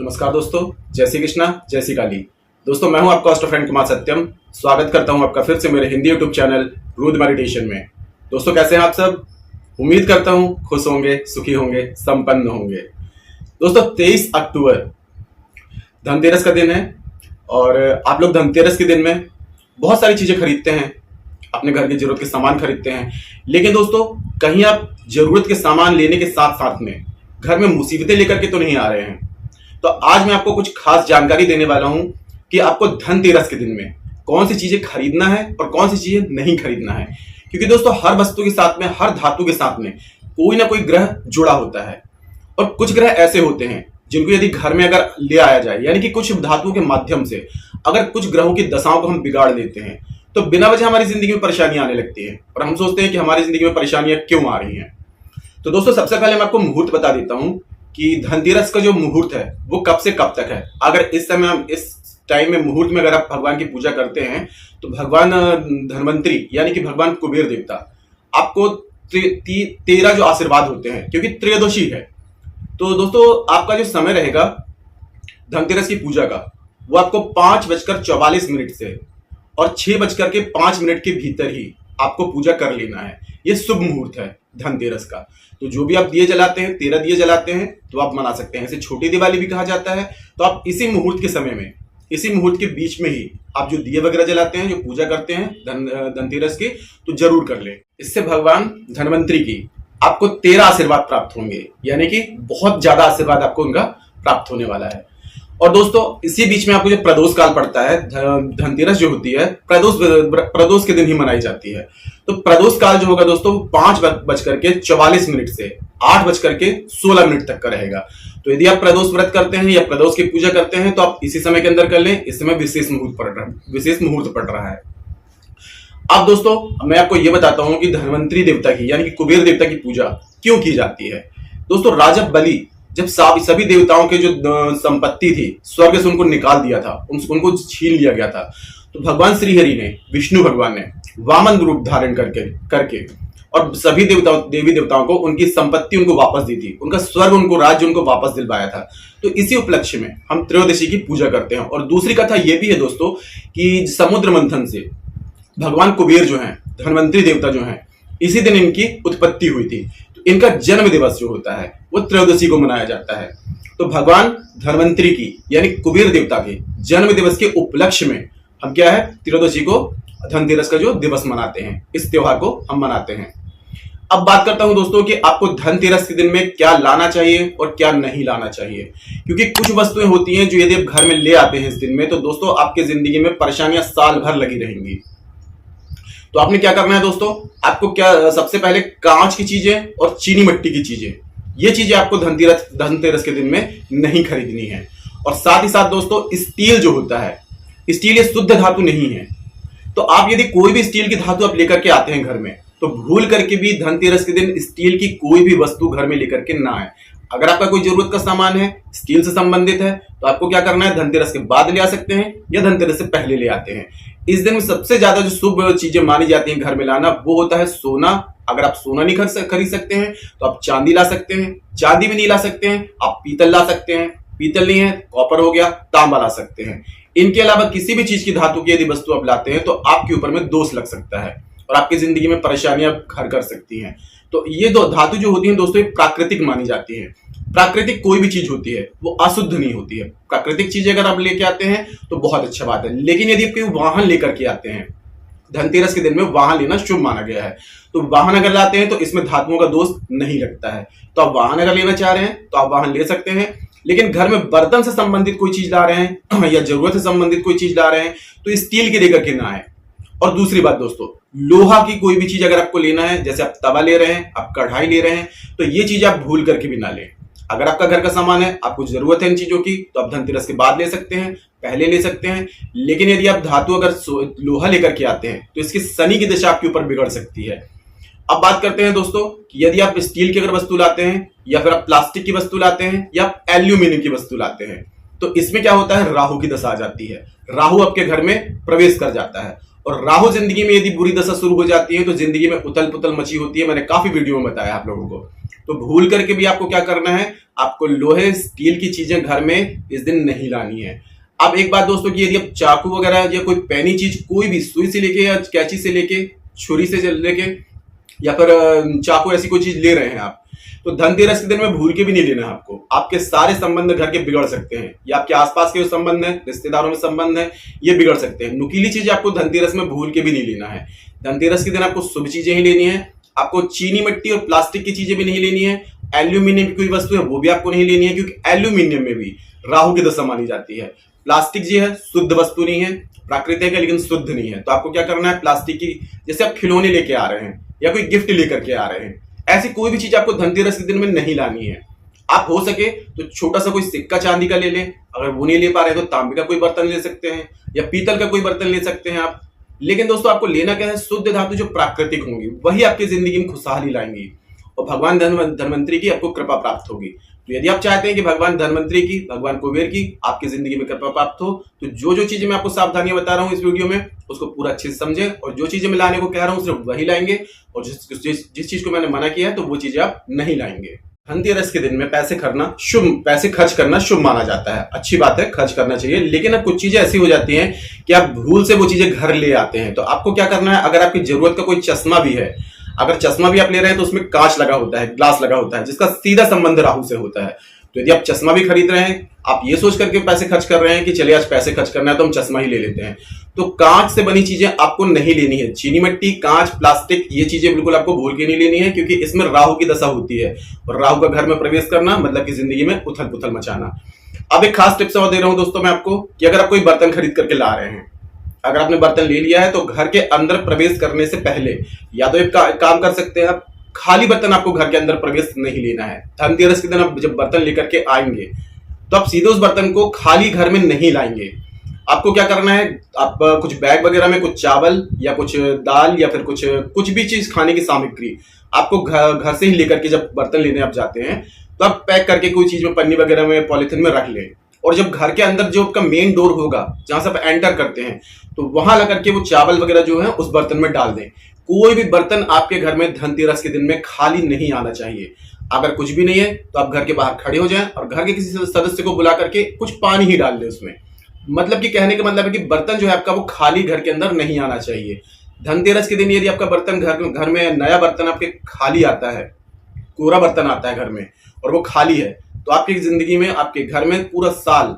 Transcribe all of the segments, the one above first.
नमस्कार दोस्तों, जय श्री कृष्णा, जय श्री काली। दोस्तों, मैं हूं आपका होस्ट फ्रेंड कुमार सत्यम। स्वागत करता हूं आपका फिर से मेरे Hindi YouTube channel rude meditation में। दोस्तों, कैसे हैं आप सब? उम्मीद करता हूं खुश होंगे, सुखी होंगे, संपन्न होंगे। दोस्तों, 23 अक्टूबर धनतेरस का दिन है और आप लोग धनतेरस के दिन में बहुत सारी चीजें खरीदते हैं, अपने घर की जरूरत के सामान खरीदते हैं। लेकिन दोस्तों, कहीं आप जरूरत के सामान लेने के साथ साथ में घर में मुसीबतें लेकर के तो नहीं आ रहे हैं? तो आज मैं आपको कुछ खास जानकारी देने वाला हूं कि आपको धनतेरस के दिन में कौन सी चीजें खरीदना है और कौन सी चीजें नहीं खरीदना है। क्योंकि दोस्तों, हर वस्तु के साथ में, हर धातु के साथ में कोई ना कोई ग्रह जुड़ा होता है और कुछ ग्रह ऐसे होते हैं जिनको यदि घर में अगर ले आया जाए, यानी कि कुछ धातुओं के माध्यम से अगर कुछ ग्रहों की दशाओं को हम बिगाड़ देते हैं तो बिना वजह हमारी जिंदगी में परेशानियां आने लगती है और हम सोचते हैं कि हमारी जिंदगी में परेशानियां क्यों आ रही हैं। तो दोस्तों, सबसे पहले मैं आपको मुहूर्त बता देता हूं कि धनतेरस का जो मुहूर्त है वो कब से कब तक है। अगर इस समय हम इस टाइम में मुहूर्त में अगर आप भगवान की पूजा करते हैं तो भगवान धनवंतरी यानी कि भगवान कुबेर देवता आपको 13 जो आशीर्वाद होते हैं, क्योंकि त्रयोदशी है। तो दोस्तों, आपका जो समय रहेगा धनतेरस की पूजा का वो आपको 5:44 से और 6:05 के भीतर ही आपको पूजा कर लेना है। ये शुभ मुहूर्त है धनतेरस का। तो जो भी आप दिए जलाते हैं, 13 दिए जलाते हैं, तो आप मना सकते हैं। इसे छोटी दिवाली भी कहा जाता है। तो आप इसी मुहूर्त के समय में, इसी मुहूर्त के बीच में ही आप जो दिए वगैरह जलाते हैं, जो पूजा करते हैं धनतेरस की, तो जरूर कर लें। इससे भगवान धनवंतरी की आपको 13 आशीर्वाद प्राप्त होंगे, यानी कि बहुत ज्यादा आशीर्वाद आपको उनका प्राप्त होने वाला है। और दोस्तों, इसी बीच में आपको जो प्रदोष काल पड़ता है, धनतेरस जो होती है प्रदोष के दिन ही मनाई जाती है। तो प्रदोष काल जो होगा दोस्तों 5:44 से 8:16 तक का रहेगा। तो यदि आप प्रदोष व्रत करते हैं या प्रदोष की पूजा करते हैं तो आप इसी समय के अंदर कर लें। इस समय विशेष मुहूर्त पड़ रहा है। अब दोस्तों, मैं आपको यह बताता हूं कि धनवंतरी देवता की यानी कि कुबेर देवता की पूजा क्यों की जाती है। दोस्तों, राजा बलि जब सभी देवताओं के जो संपत्ति थी स्वर्ग से उनको निकाल दिया था, उनको छीन लिया गया था, तो भगवान श्री हरि ने, विष्णु भगवान ने वामन रूप धारण करके और सभी देवी देवताओं को उनकी संपत्ति उनको वापस दी थी, उनका स्वर्ग, उनको राज्य उनको वापस दिलवाया था। तो इसी उपलक्ष्य में हम त्रयोदशी की पूजा करते हैं। और दूसरी कथा यह भी है दोस्तों कि समुद्र मंथन से भगवान कुबेर जो है, धनवंतरी देवता जो है, इसी दिन इनकी उत्पत्ति हुई थी। इनका जन्म दिवस जो होता है वो त्रयोदशी को मनाया जाता है। तो भगवान धनवंतरी की यानी कुबेर देवता के जन्म दिवस के उपलक्ष्य में हम क्या है, त्रयोदशी को, धनतेरस का जो दिवस मनाते हैं, इस त्योहार को हम मनाते हैं। अब बात करता हूं दोस्तों कि आपको धनतेरस के दिन में क्या लाना चाहिए और क्या नहीं लाना चाहिए। क्योंकि कुछ वस्तुएं होती हैं जो यदि आप घर में ले आते हैं इस दिन में, तो दोस्तों आपके जिंदगी में परेशानियां साल भर लगी रहेंगी। तो आपने क्या करना है दोस्तों, आपको क्या, सबसे पहले कांच की चीजें और चीनी मिट्टी की चीजें, ये चीजें आपको धनतेरस के दिन में नहीं खरीदनी है। और साथ ही साथ दोस्तों, स्टील जो होता है, स्टील ये शुद्ध धातु नहीं है। तो आप यदि कोई भी स्टील की धातु आप लेकर के आते हैं घर में, तो भूल करके भी धनतेरस के दिन स्टील की कोई भी वस्तु घर में लेकर के ना आए। अगर आपका कोई जरूरत का सामान है, स्टील से संबंधित है, तो आपको क्या करना है, धनतेरस के बाद ले आ सकते हैं या धनतेरस से पहले ले आते हैं। इस दिन में सबसे ज्यादा जो शुभ चीजें मानी जाती हैं घर में लाना, वो होता है सोना। अगर आप सोना नहीं खरीद सकते हैं तो आप चांदी ला सकते हैं। चांदी भी नहीं ला सकते हैं, आप पीतल ला सकते हैं। पीतल नहीं है, कॉपर हो गया, तांबा ला सकते हैं। इनके अलावा किसी भी चीज की धातु की यदि वस्तु आप लाते हैं तो आपके ऊपर में दोष लग सकता है और आपकी जिंदगी में परेशानियां घर कर सकती हैं। तो ये दो धातु जो होती हैं दोस्तों, ये प्राकृतिक मानी जाती है। प्राकृतिक कोई भी चीज होती है वो अशुद्ध नहीं होती है। प्राकृतिक चीजें अगर आप लेके आते हैं तो बहुत अच्छा बात है। लेकिन यदि आप कोई वाहन लेकर के आते हैं, धनतेरस के दिन में वाहन लेना शुभ माना गया है, तो वाहन अगर लाते हैं तो इसमें धातुओं का दोष नहीं लगता है। तो आप वाहन अगर लेना चाह रहे हैं तो आप वाहन ले सकते हैं। लेकिन घर में बर्तन से संबंधित कोई चीज ला रहे हैं या जरूरत से संबंधित कोई चीज ला रहे हैं तो स्टील की लेकर के ना आए। और दूसरी बात दोस्तों, लोहा की कोई भी चीज अगर आपको लेना है, जैसे आप तवा ले रहे हैं, आप कढ़ाई ले रहे हैं, तो ये चीज आप भूल करके भी ना लें। अगर आपका घर का सामान है, आपको जरूरत है इन चीजों की, तो आप धनतेरस के बाद ले सकते हैं, पहले ले सकते हैं। लेकिन यदि आप धातु अगर लोहा लेकर के आते हैं तो इसकी शनि की दिशा आपके ऊपर बिगड़ सकती है। अब बात करते हैं दोस्तों कि यदि आप स्टील की अगर वस्तु लाते हैं या फिर आप प्लास्टिक की वस्तु लाते हैं या आप एल्यूमिनियम की वस्तु लाते हैं, तो इसमें क्या होता है, राहु की दशा आ जाती है। राहु आपके घर में प्रवेश कर जाता है और राहु जिंदगी में यदि बुरी दशा शुरू हो जाती है तो जिंदगी में उथल पुथल मची होती है। मैंने काफी वीडियो में बताया आप लोगों को। तो भूल करके भी आपको क्या करना है, आपको लोहे स्टील की चीजें घर में इस दिन नहीं लानी है। अब एक बात दोस्तों कि यदि आप चाकू वगैरह या कोई पैनी चीज, कोई भी सुई से लेके या कैंची से लेके, छुरी से लेके या फिर चाकू, ऐसी कोई चीज ले रहे हैं आप, तो धनतेरस के दिन में भूल के भी नहीं लेना है आपको। आपके सारे संबंध घर के बिगड़ सकते हैं, या आपके आसपास के जो संबंध है, रिश्तेदारों में संबंध है, ये बिगड़ सकते हैं। नुकीली चीजें आपको धनतेरस में भूल के भी नहीं लेना है। धनतेरस के दिन आपको शुभ चीजें ही लेनी है। आपको चीनी मिट्टी और प्लास्टिक की चीजें भी नहीं लेनी है। एल्यूमिनियम की कोई वस्तु है वो भी आपको नहीं लेनी है, क्योंकि एल्यूमिनियम में भी राहु की दशा मानी जाती है। प्लास्टिक जो है शुद्ध वस्तु नहीं है, प्राकृतिक है लेकिन शुद्ध नहीं है। तो आपको क्या करना है, प्लास्टिक की, जैसे आप खिलौने लेके आ रहे हैं या कोई गिफ्ट लेकर के आ रहे हैं, ऐसी कोई भी चीज आपको धनतेरस के दिन में नहीं लानी है। आप हो सके तो छोटा सा कोई सिक्का चांदी का ले लें, अगर वो नहीं ले पा रहे हैं तो तांबे का कोई बर्तन ले सकते हैं या पीतल का कोई बर्तन ले सकते हैं आप। लेकिन दोस्तों आपको लेना क्या है, शुद्ध धातु जो प्राकृतिक होंगी वही आपकी जिंदगी में खुशहाली लाएंगी और भगवान धनवंतरी की आपको कृपा प्राप्त होगी। तो यदि आप चाहते हैं कि भगवान धनवंतरी की, भगवान कुबेर की आपकी जिंदगी में कृपा प्राप्त हो, तो जो चीजें मैं आपको सावधानियां बता रहा हूं इस वीडियो में, उसको पूरा अच्छे से समझें, और जो चीजें मैं लाने को कह रहा हूं सिर्फ वही लाएंगे, और जिस चीज को मैंने मना किया है तो वो चीजें आप नहीं लाएंगे। धनतेरस के दिन में पैसे खर्च करना शुभ माना जाता है। अच्छी बात है, खर्च करना चाहिए, लेकिन अब कुछ चीजें ऐसी हो जाती हैं कि आप भूल से वो चीजें घर ले आते हैं। तो आपको क्या करना है, अगर आपकी जरूरत का कोई चश्मा भी है, अगर चश्मा भी आप ले रहे हैं तो उसमें कांच लगा होता है, ग्लास लगा होता है, जिसका सीधा संबंध राहु से होता है। तो यदि आप चश्मा भी खरीद रहे हैं, आप ये सोच करके पैसे खर्च कर रहे हैं कि चलिए आज पैसे खर्च करना है तो हम चश्मा ही ले लेते हैं, तो कांच से बनी चीजें आपको नहीं लेनी है। चीनी मिट्टी, कांच, प्लास्टिक, ये चीजें बिल्कुल आपको भूल के नहीं लेनी है, क्योंकि इसमें राहु की दशा होती है, और राहु का घर में प्रवेश करना मतलब कि जिंदगी में उथल पुथल मचाना। अब एक खास टिप्स और दे रहा हूं दोस्तों मैं आपको, कि अगर आप कोई बर्तन खरीद करके ला रहे हैं, अगर आपने बर्तन ले लिया है तो घर के अंदर प्रवेश करने से पहले या तो एक काम कर सकते हैं आप, खाली बर्तन आपको घर के अंदर प्रवेश नहीं लेना है। धनतेरस के दिन आप जब बर्तन लेकर के आएंगे तो आप सीधे उस बर्तन को खाली घर में नहीं लाएंगे। आपको क्या करना है, आप कुछ बैग वगैरह में कुछ चावल या कुछ दाल या फिर कुछ भी चीज, खाने की सामग्री आपको घर से ही लेकर के जब बर्तन लेने आप जाते हैं तो आप पैक करके कोई चीज में, पन्नी वगैरह में, पॉलिथीन में रख लें, और जब घर के अंदर जो आपका मेन डोर होगा जहां से आप एंटर करते हैं, तो वहां लगा के वो चावल वगैरह जो है उस बर्तन में डाल दें। कोई भी बर्तन आपके घर में धनतेरस के दिन में खाली नहीं आना चाहिए। अगर कुछ भी नहीं है तो आप घर के बाहर खड़े हो जाएं और घर के किसी सदस्य को बुला करके कुछ पानी ही डाल दें उसमें। मतलब कि कहने का मतलब है कि बर्तन जो है आपका वो खाली घर के अंदर नहीं आना चाहिए। धनतेरस के दिन यदि आपका बर्तन घर में नया बर्तन आपके खाली आता है, कोरा बर्तन आता है घर में और वो खाली है, तो आपकी जिंदगी में, आपके घर में पूरा साल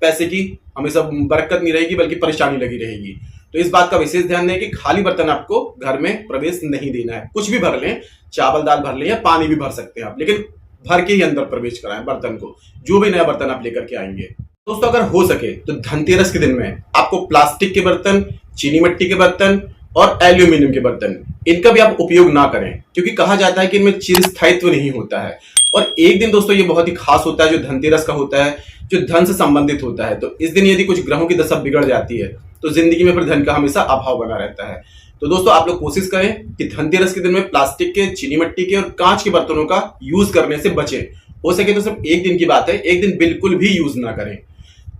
पैसे की हमेशा बरकत नहीं रहेगी बल्कि परेशानी लगी रहेगी। तो इस बात का विशेष ध्यान दें कि खाली बर्तन आपको घर में प्रवेश नहीं देना है। कुछ भी भर लें, चावल दाल भर लें या पानी भी भर सकते हैं आप, लेकिन भर के ही अंदर प्रवेश कराएं बर्तन को, जो भी नया बर्तन आप लेकर के आएंगे। दोस्तों अगर हो सके तो धनतेरस के दिन में आपको प्लास्टिक के बर्तन, चीनी मिट्टी के बर्तन और एल्यूमिनियम के बर्तन, इनका भी आप उपयोग ना करें, क्योंकि कहा जाता है कि इनमें चिरस्थायित्व नहीं होता है। और एक दिन दोस्तों ये बहुत ही खास होता है जो धनतेरस का होता है, जो धन से संबंधित होता है। तो इस दिन यदि कुछ ग्रहों की दशा बिगड़ जाती है तो जिंदगी में फिर धन का हमेशा अभाव बना रहता है। तो दोस्तों आप लोग कोशिश करें कि धनतेरस के दिन में प्लास्टिक के, चीनी मिट्टी के और कांच के बर्तनों का यूज करने से बचें। हो सके तो सिर्फ एक दिन की बात है, एक दिन बिल्कुल भी यूज ना करें।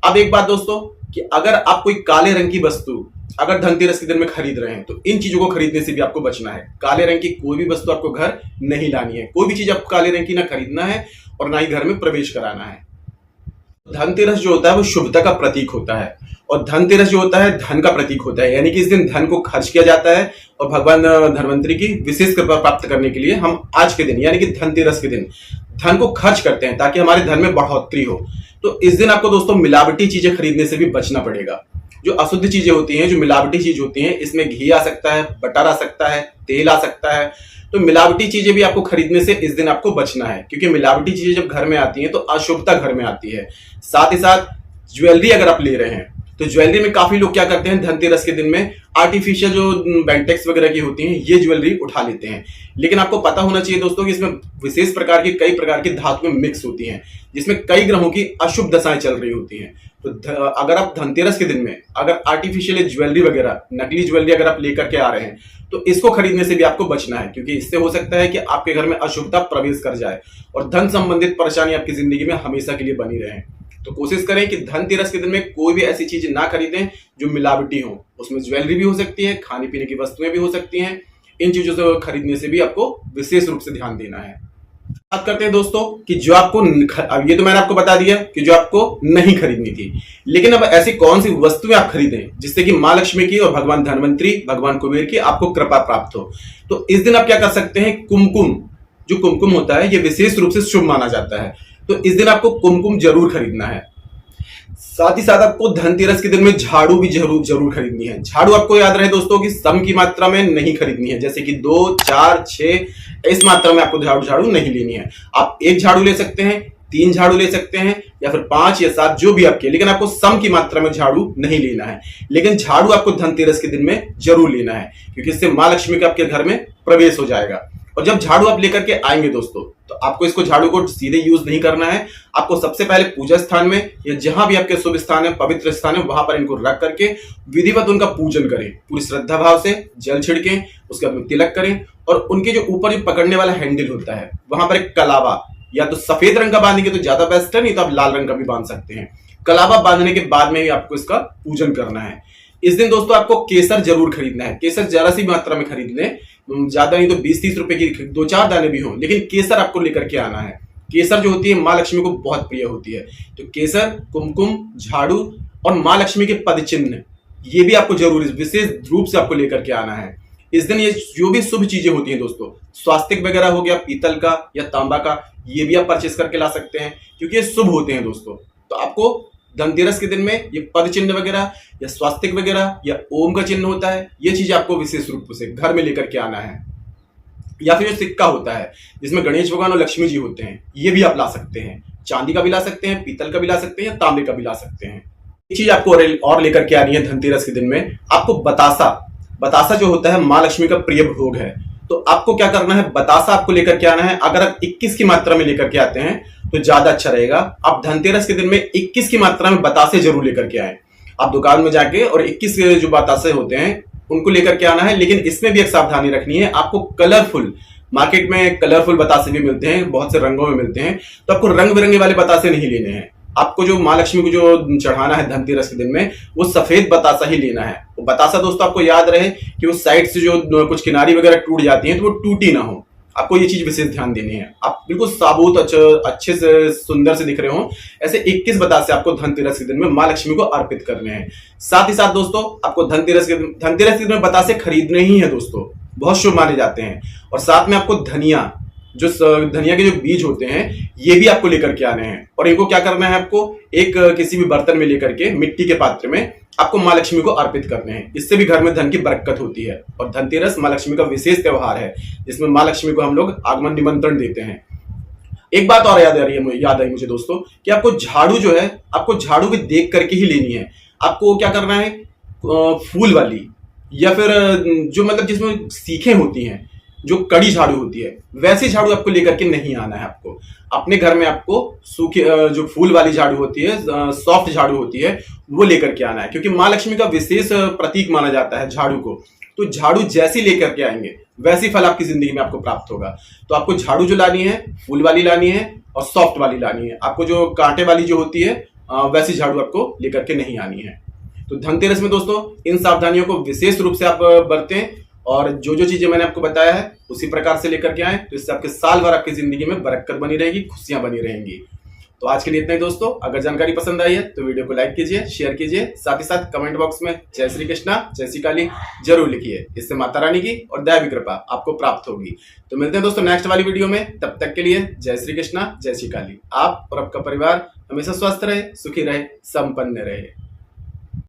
अब एक बात दोस्तों, कि अगर आप कोई काले रंग की वस्तु अगर धनतेरस के दिन में खरीद रहे हैं तो इन चीजों को खरीदने से भी आपको बचना है। काले रंग की कोई भी वस्तु आपको घर नहीं लानी है। कोई भी चीज आपको काले रंग की ना खरीदना है और ना ही घर में प्रवेश कराना है। धनतेरस जो होता है वो शुभता का प्रतीक होता है, और धनतेरस जो होता है धन का प्रतीक होता है। यानी कि इस दिन धन को खर्च किया जाता है, और भगवान धनवंतरी की विशेष कृपा प्राप्त करने के लिए हम आज के दिन यानी कि धनतेरस के दिन धन को खर्च करते हैं ताकि हमारे धन में बढ़ोतरी हो। तो इस दिन आपको दोस्तों मिलावटी चीजें खरीदने से भी बचना पड़ेगा। जो अशुद्ध चीजें होती हैं, जो मिलावटी चीज होती हैं, इसमें घी आ सकता है, बटर आ सकता है, तेल आ सकता है। तो मिलावटी चीजें भी आपको खरीदने से इस दिन आपको बचना है, क्योंकि मिलावटी चीजें जब घर में आती हैं तो अशुभता घर में आती है। साथ ही साथ ज्वेलरी अगर आप ले रहे हैं तो ज्वेलरी में काफी लोग क्या करते हैं, धनतेरस के दिन में आर्टिफिशियल जो बेंटेक्स वगैरह की होती हैं ये ज्वेलरी उठा लेते हैं। लेकिन आपको पता होना चाहिए दोस्तों कि इसमें विशेष प्रकार की कई प्रकार की धातुएं मिक्स होती हैं, जिसमें कई ग्रहों की अशुभ दशाएं चल रही होती हैं। तो अगर आप धनतेरस के दिन में अगर आर्टिफिशियल ज्वेलरी वगैरह, नकली ज्वेलरी अगर आप लेकर के आ रहे हैं तो इसको खरीदने से भी आपको बचना है, क्योंकि इससे हो सकता है कि आपके घर में अशुभता प्रवेश कर जाए और धन संबंधित परेशानी आपकी जिंदगी में हमेशा के लिए बनी रहे। तो कोशिश करें कि धनतेरस के दिन में कोई भी ऐसी चीज ना खरीदें जो मिलावटी हो। उसमें ज्वेलरी भी हो सकती है, खाने पीने की वस्तुएं भी हो सकती हैं। इन चीजों से खरीदने से भी आपको विशेष रूप से ध्यान देना है। बात करते हैं दोस्तों कि जो आपको अब ये तो मैंने आपको बता दिया कि जो आपको नहीं खरीदनी थी, लेकिन अब ऐसी कौन सी वस्तुएं आप खरीदें जिससे कि मां लक्ष्मी की और भगवान धनवंतरी भगवान कुबेर की आपको कृपा प्राप्त हो। तो इस दिन आप क्या कर सकते हैं, कुमकुम, जो कुमकुम होता है ये विशेष रूप से शुभ माना जाता है, तो इस दिन आपको कुमकुम जरूर खरीदना है। साथ ही साथ आपको धनतेरस के दिन में झाड़ू भी जरूर जरूर खरीदनी है। झाड़ू आपको याद रहे दोस्तों कि सम की मात्रा में नहीं खरीदनी है, जैसे कि 2, 4, 6 इस मात्रा में आपको झाड़ू नहीं लेनी है। आप एक झाड़ू ले सकते हैं, 3 झाड़ू ले सकते हैं, या फिर 5 या 7 जो भी आपके, लेकिन आपको सम की मात्रा में झाड़ू नहीं लेना है। लेकिन झाड़ू आपको धनतेरस के दिन में जरूर लेना है, क्योंकि इससे मां लक्ष्मी का आपके घर में प्रवेश हो जाएगा। और जब झाड़ू आप लेकर के आएंगे दोस्तों, तो आपको इसको झाड़ू को सीधे यूज नहीं करना है। आपको सबसे पहले पूजा स्थान में या जहां भी आपके शुभ स्थान है, पवित्र स्थान है, वहां पर इनको रख करके विधिवत उनका पूजन करें। पूरी श्रद्धा भाव से जल छिड़कें, उसके बाद तिलक करें, और उनके जो ऊपर जो पकड़ने वाला हैंडल होता है वहां पर एक कलावा, या तो सफेद रंग का बांधेंगे तो ज्यादा बेस्ट है, नहीं तो आप लाल रंग का भी बांध सकते हैं। कलावा बांधने के बाद में ही आपको इसका पूजन करना है। इस दिन दोस्तों आपको केसर जरूर खरीदना है। केसर जरा सी मात्रा में खरीद लें, ज्यादा नहीं तो 20-30 रुपए की 2-4 दाने भी हों, लेकिन केसर आपको लेकर के आना है। केसर जो होती है मां लक्ष्मी को बहुत प्रिय होती है, तो केसर, कुमकुम, झाड़ू और मां लक्ष्मी के पद चिन्ह, ये भी आपको जरूर विशेष रूप से आपको लेकर के आना है। इस दिन ये जो भी शुभ चीजें होती हैं दोस्तों, स्वास्तिक वगैरह हो गया पीतल का या तांबा का, ये भी आप परचेस करके ला सकते हैं, क्योंकि ये शुभ होते हैं दोस्तों। तो आपको धनतेरस के दिन में ये पद चिन्ह वगैरह या स्वास्तिक वगैरह या ओम का चिन्ह होता है, ये चीज आपको विशेष रूप से घर में लेकर के आना है। या फिर जो सिक्का होता है जिसमें गणेश भगवान और लक्ष्मी जी होते हैं, ये भी आप ला सकते हैं। चांदी का भी ला सकते हैं, पीतल का भी ला सकते हैं, या तांबे का भी ला सकते हैं। ये चीज आपको और लेकर के आनी है धनतेरस के दिन में। आपको बतासा, बतासा जो होता है मां लक्ष्मी का प्रिय भोग है, तो आपको क्या करना है, बतासा आपको लेकर के आना है। अगर आप 21 की मात्रा में लेकर के आते हैं तो ज्यादा अच्छा रहेगा। आप धनतेरस के दिन में 21 की मात्रा में बतासे जरूर लेकर के आए। आप दुकान में जाके और 21 जो बतासे होते हैं उनको लेकर के आना है, लेकिन इसमें भी एक सावधानी रखनी है। आपको कलरफुल, मार्केट में कलरफुल बतासे भी मिलते हैं, बहुत से रंगों में मिलते हैं, तो आपको रंग बिरंगे वाले बतासे नहीं लेने हैं। आपको जो मां लक्ष्मी को जो चढ़ाना है धनतेरस के दिन में, वो सफेद बतासा ही लेना है। वो बतासा दोस्तों आपको याद रहे कि वो साइड से जो कुछ किनारी वगैरह टूट जाती हैं तो वो टूटी ना हो। आपको ये चीज विशेष ध्यान देनी है। आप बिल्कुल साबुत अच्छे से सुंदर से दिख रहे हो, ऐसे 21 बतासे आपको धनतेरस के दिन में मां लक्ष्मी को अर्पित करने हैं। साथ ही साथ दोस्तों आपको धनतेरस के दिन में बतासे खरीदने ही है दोस्तों, बहुत शुभ माने जाते हैं। और साथ में आपको धनिया के जो बीज होते हैं ये भी आपको लेकर के आने हैं, और इनको क्या करना है, आपको एक किसी भी बर्तन में लेकर के मिट्टी के पात्र में आपको मां लक्ष्मी को अर्पित करने हैं। इससे भी घर में धन की बरकत होती है। और धनतेरस मां लक्ष्मी का विशेष त्योहार है, जिसमें मां लक्ष्मी को हम लोग आगमन निमंत्रण देते हैं। एक बात और याद आई मुझे दोस्तों कि आपको झाड़ू जो है, आपको झाड़ू भी देख करके ही लेनी है। आपको क्या करना है, फूल वाली या फिर जो मतलब जिसमें सीखें होती हैं, जो कड़ी झाड़ू होती है, वैसी झाड़ू आपको लेकर के नहीं आना है। आपको अपने घर में आपको सूखे जो फूल वाली झाड़ू होती है, सॉफ्ट झाड़ू होती है, वो लेकर के आना है, क्योंकि मां लक्ष्मी का विशेष प्रतीक माना जाता है झाड़ू को। तो झाड़ू जैसी लेकर के आएंगे वैसी फल आपकी जिंदगी में आपको प्राप्त होगा। तो आपको झाड़ू जो लानी है, फूल वाली लानी है और सॉफ्ट वाली लानी है। आपको जो कांटे वाली जो होती है वैसी झाड़ू आपको लेकर के नहीं आनी है। तो धनतेरस में दोस्तों इन सावधानियों को विशेष रूप से आप बरतें, और जो जो चीजें मैंने आपको बताया है उसी प्रकार से लेकर के आए, तो इससे आपके साल भर आपकी जिंदगी में बरकत बनी रहेगी, खुशियां बनी रहेंगी। तो आज के लिए इतना ही दोस्तों। अगर जानकारी पसंद आई है तो वीडियो को लाइक कीजिए, शेयर कीजिए, साथ ही साथ कमेंट बॉक्स में जय श्री कृष्णा, जय श्री काली जरूर लिखिए। इससे माता रानी की और दैवी कृपा आपको प्राप्त होगी। तो मिलते हैं दोस्तों नेक्स्ट वाली वीडियो में। तब तक के लिए जय श्री कृष्णा, जय श्री काली। आप और आपका परिवार हमेशा स्वस्थ रहे, सुखी रहे, संपन्न रहे।